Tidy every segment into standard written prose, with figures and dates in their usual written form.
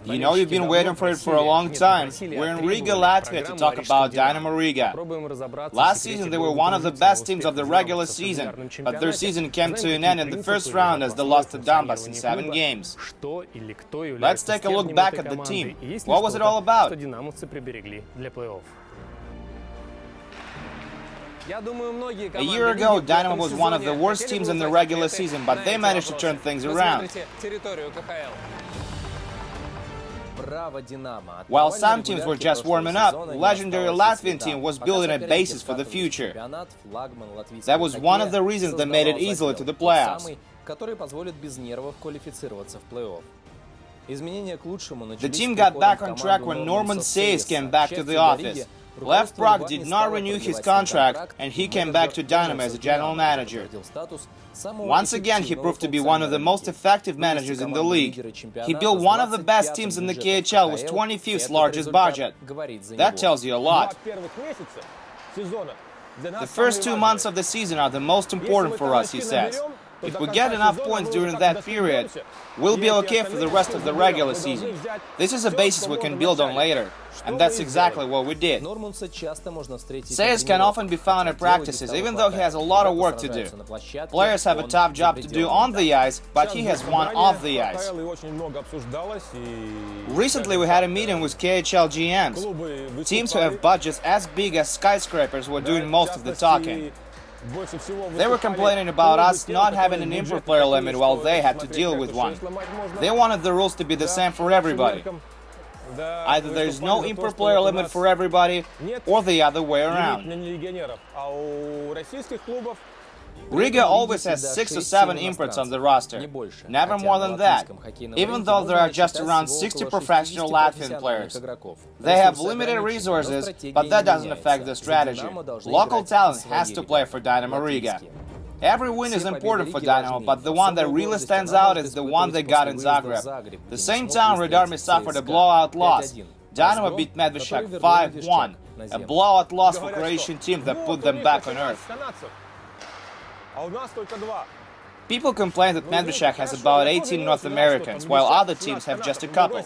You know, you've been waiting for it for a long time. We're in Riga, Latvia to talk about Dinamo Riga. Last season they were one of the best teams of the regular season, but their season came to an end in the first round as they lost to Donbass in 7 games. Let's take a look back at the team. What was it all about? A year ago, Dinamo was one of the worst teams in the regular season, but they managed to turn things around. While some teams were just warming up, the legendary Latvian team was building a basis for the future. That was one of the reasons they made it easily to the playoffs. The team got back on track when Norman Sayes came back to the office. Lev Prague did not renew his contract, and he came back to Dinamo as a general manager. Once again, he proved to be one of the most effective managers in the league. He built one of the best teams in the KHL with 25th largest budget. That tells you a lot. The first 2 months of the season are the most important for us, he says. If we get enough points during that period, we'll be okay for the rest of the regular season. This is a basis we can build on later. And that's exactly what we did. Sayes can often be found at practices, even though he has a lot of work to do. Players have a tough job to do on the ice, but he has one off the ice. Recently we had a meeting with KHL GMs. Teams who have budgets as big as skyscrapers were doing most of the talking. They were complaining about us not having an import player limit while they had to deal with one. They wanted the rules to be the same for everybody. Either there is no import player limit for everybody, or the other way around. Riga always has 6 or 7 imports on the roster, never more than that, even though there are just around 60 professional Latvian players. They have limited resources, but that doesn't affect the strategy. Local talent has to play for Dinamo Riga. Every win is important for Dinamo, but the one that really stands out is the one they got in Zagreb. The same time Red Army suffered a blowout loss. Dinamo beat Medvešak 5-1, a blowout loss for Croatian team that put them back on earth. People complain that Medvešak has about 18 North Americans, while other teams have just a couple.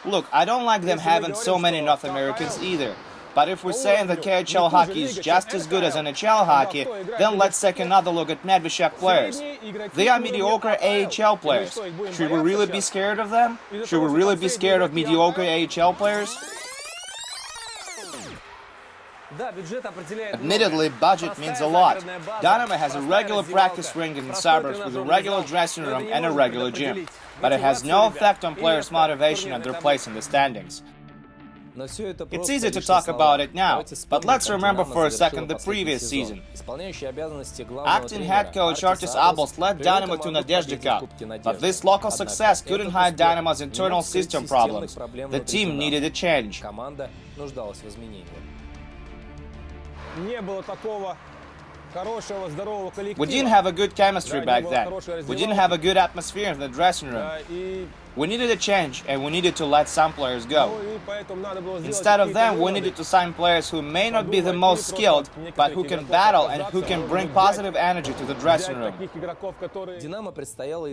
Look, I don't like them having so many North Americans either. But if we're saying that KHL hockey is just as good as NHL hockey, then let's take another look at Medvešak players. They are mediocre AHL players. Should we really be scared of them? Should we really be scared of mediocre AHL players? Admittedly, budget means a lot. Dinamo has a regular practice rink in the suburbs with a regular dressing room and a regular gym. But it has no effect on players' motivation and their place in the standings. It's easy to talk about it now, but let's remember for a second the previous season. Acting head coach Artis Abols led Dinamo to Nadezhda Cup, but this local success couldn't hide Dinamo's internal system problems. The team needed a change. We didn't have a good chemistry back then. We didn't have a good atmosphere in the dressing room. We needed a change, and we needed to let some players go. Instead of them, we needed to sign players who may not be the most skilled, but who can battle and who can bring positive energy to the dressing room.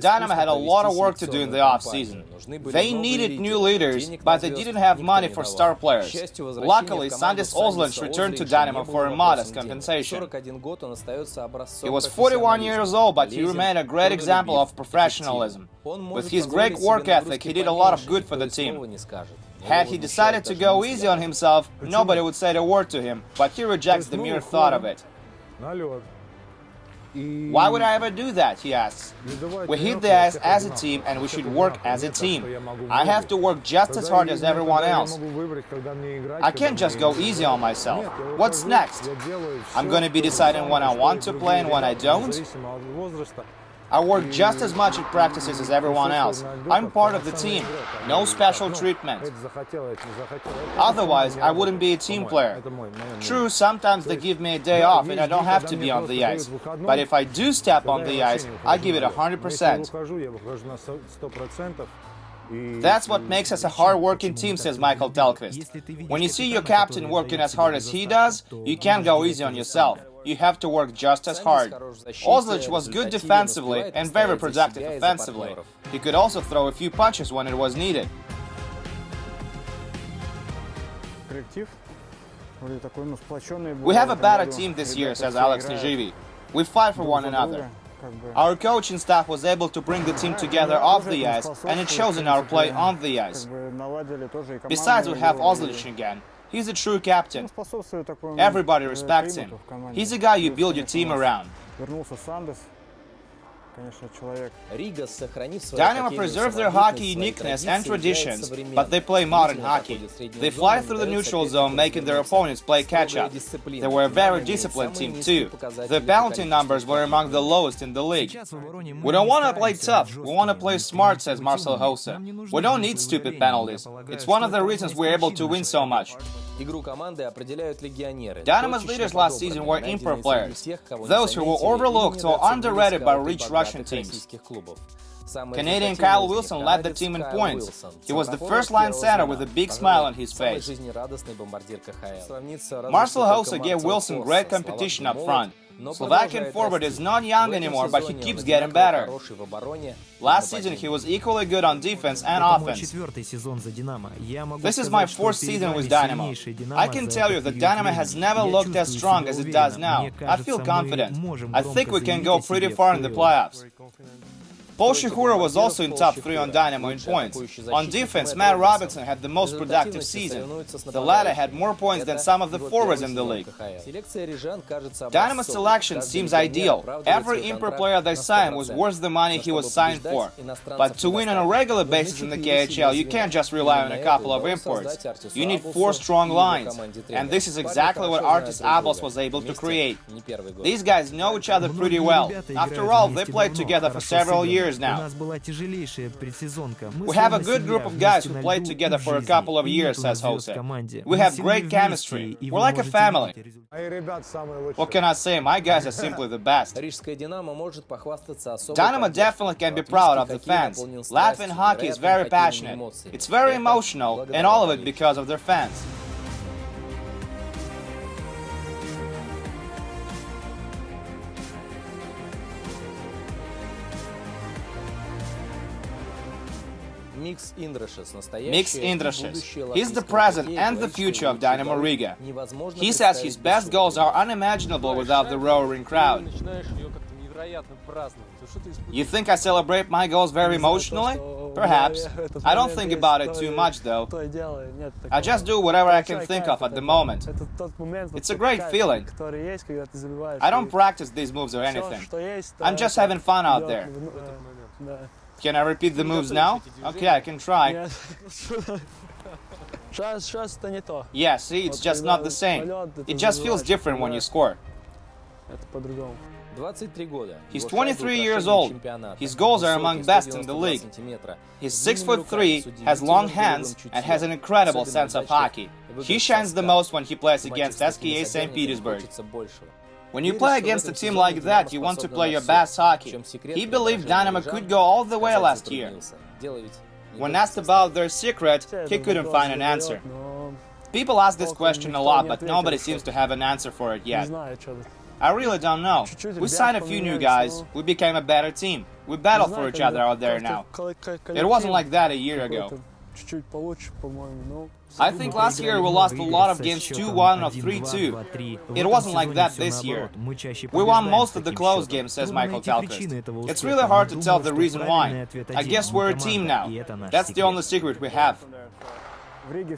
Dinamo had a lot of work to do in the off-season. They needed new leaders, but they didn't have money for star players. Luckily, Sandis Ozlins returned to Dinamo for a modest compensation. He was 41 years old, but he remained a great example of professionalism. With his great work ethic, he did a lot of good for the team. Had he decided to go easy on himself, nobody would say a word to him, but he rejects the mere thought of it. Why would I ever do that, he asks. We hit the ice as a team and we should work as a team. I have to work just as hard as everyone else. I can't just go easy on myself. What's next? I'm going to be deciding when I want to play and when I don't? I work just as much at practices as everyone else. I'm part of the team. No special treatment. Otherwise, I wouldn't be a team player. True, sometimes they give me a day off and I don't have to be on the ice. But if I do step on the ice, I give it 100%. That's what makes us a hard-working team, says Michael Telquist. When you see your captain working as hard as he does, you can't go easy on yourself. you have to work just as hard. Ozlic was good defensively and very productive offensively. He could also throw a few punches when it was needed. We have a better team this year, says Alex Nijivi. We fight for one another. Our coaching staff was able to bring the team together off the ice, and it shows in our play on the ice. Besides, we have Ozlic again. He's a true captain. Everybody respects him. He's a guy you build your team around. Dynamo preserve their hockey uniqueness and traditions, but they play modern hockey. They fly through the neutral zone, making their opponents play catch-up. They were a very disciplined team too. Their penalty numbers were among the lowest in the league. We don't want to play tough, we want to play smart, says Marcel Hossa. We don't need stupid penalties. It's one of the reasons we're able to win so much. Dynamo's leaders last season were import players, those who were overlooked or underrated by rich Russian teams. Canadian Kyle Wilson led the team in points. He was the first-line center with a big smile on his face. Marcel Hossa gave Wilson great competition up front. Slovakian forward is not young anymore, but he keeps getting better. Last season he was equally good on defense and offense. This is my fourth season with Dynamo. I can tell you that Dynamo has never looked as strong as it does now. I feel confident. I think we can go pretty far in the playoffs. Paul Shihura was also in top 3 on Dynamo in points. On defense, Matt Robinson had the most productive season. The latter had more points than some of the forwards in the league. Dynamo's selection seems ideal. Every import player they signed was worth the money he was signed for. But to win on a regular basis in the KHL, you can't just rely on a couple of imports. You need 4 strong lines. And this is exactly what Artis Abels was able to create. These guys know each other pretty well. After all, they played together for several years now. We have a good group of guys who played together for a couple of years, says Jose. We have great chemistry. We're like a family. What can I say? My guys are simply the best. Dynamo definitely can be proud of the fans. Latvian hockey is very passionate. It's very emotional, and all of it because of their fans. Mix Indrešis. He's the present and the future of Dinamo Riga. He says his best goals are unimaginable without the roaring crowd. You think I celebrate my goals very emotionally? Perhaps. I don't think about it too much though. I just do whatever I can think of at the moment. It's a great feeling. I don't practice these moves or anything. I'm just having fun out there. Can I repeat the moves now? Okay, I can try. Yeah, see, it's just not the same. It just feels different when you score. He's 23 years old. His goals are among best in the league. He's 6'3", has long hands, and has an incredible sense of hockey. He shines the most when he plays against SKA St. Petersburg. When you play against a team like that, you want to play your best hockey. He believed Dynamo could go all the way last year. When asked about their secret, he couldn't find an answer. People ask this question a lot, but nobody seems to have an answer for it yet. I really don't know. We signed a few new guys, we became a better team. We battle for each other out there now. It wasn't like that a year ago. I think last year we lost a lot of games 2-1 or 3-2. It wasn't like that this year. We won most of the close games, says Michael Talkist. It's really hard to tell the reason why. I guess we're a team now. That's the only secret we have. Riga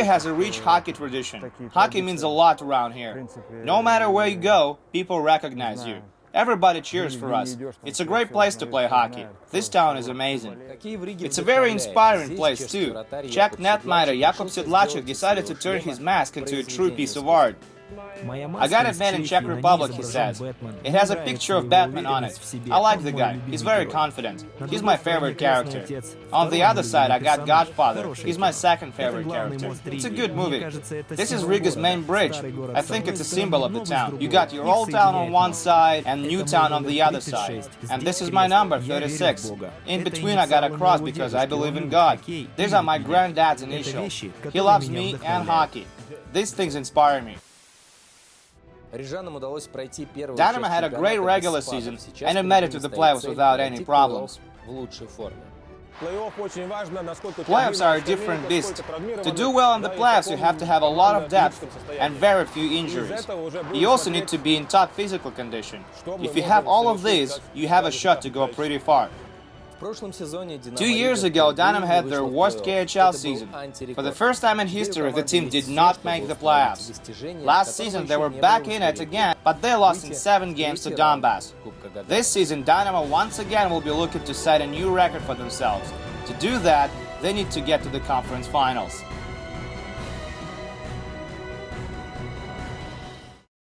has a rich hockey tradition. Hockey means a lot around here. No matter where you go, people recognize you. Everybody cheers for us. It's a great place to play hockey. This town is amazing. It's a very inspiring place too. Czech netminder Jakub Sedlacek decided to turn his mask into a true piece of art. I got it made in Czech Republic, he says. It has a picture of Batman on it. I like the guy. He's very confident. He's my favorite character. On the other side, I got Godfather. He's my second favorite character. It's a good movie. This is Riga's main bridge. I think it's a symbol of the town. You got your old town on one side and new town on the other side. And this is my number, 36. In between, I got a cross because I believe in God. These are my granddad's initials. He loves me and hockey. These things inspire me. Dynamo had a great regular season and it made it to the playoffs without any problems. Playoffs are a different beast. To do well in the playoffs, you have to have a lot of depth and very few injuries. You also need to be in top physical condition. If you have all of these, you have a shot to go pretty far. 2 years ago, Dinamo had their worst KHL season. For the first time in history, the team did not make the playoffs. Last season, they were back in it again, but they lost in 7 games to Donbass. This season, Dinamo once again will be looking to set a new record for themselves. To do that, they need to get to the conference finals.